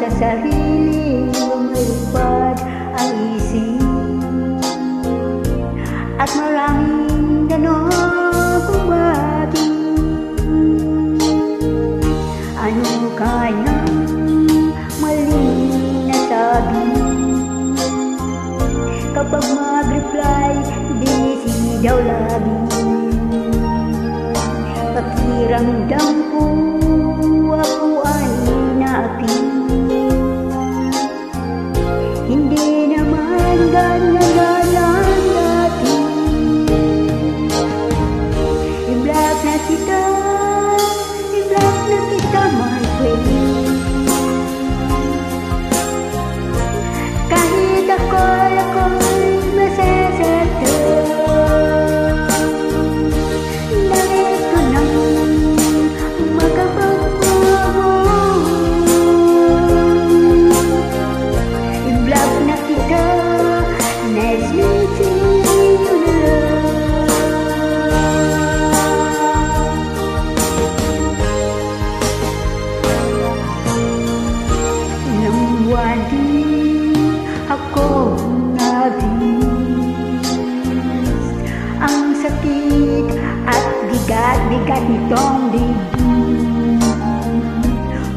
sa sariling lumilipad ang isip, at maraming tanong kung bakit. Ano kayang maling nasabi kapag mag-reply busy daw lagi? Pakiramdam ko ako ay na-active, hindi naman ganyan dati. I-block na kita, i-block na kita, my friend. Kahit ako'y masasaktan, nais ko nang makapag-move. I-block na kita, nice meeting you na. Nang wadi ako nabis ang sakit at bigat nitong dibdib,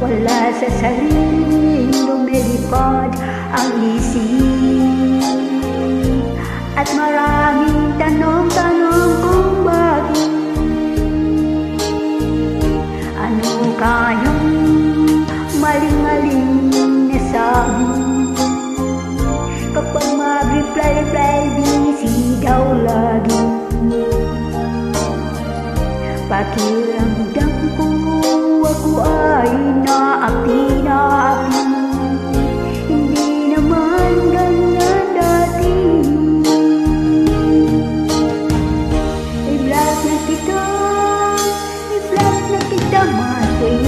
wala sa sariling lumilipad ang isip, at maraming tanong kung bakit. Ano kayang maling nasabi kapag mag-reply busy daw lagi? Pakiramdam ko ako ay na-active, hindi naman ganyan dati. I-block na kita, i-block na kita, my friend.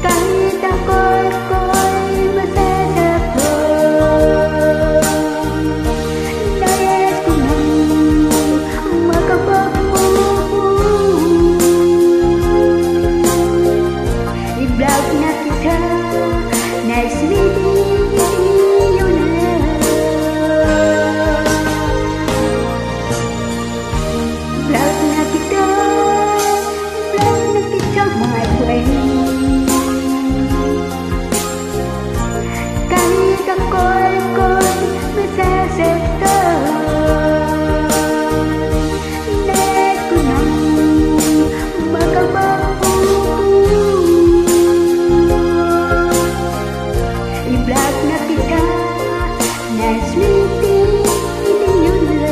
Kahit ako'y masasaktan, nais ko nang makapag-move. I-block na kita, nice meeting you na. I-block na kita, i-block na kita, my friend. Kahit ako'y masasaktan, nais ko nang makapag-move. I-block na kita, nice meeting you na.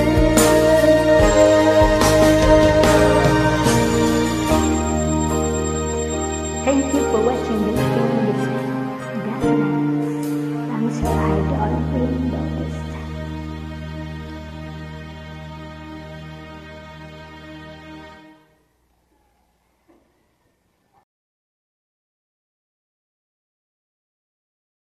Thank you for watching this video. God bless. Thanks for idol.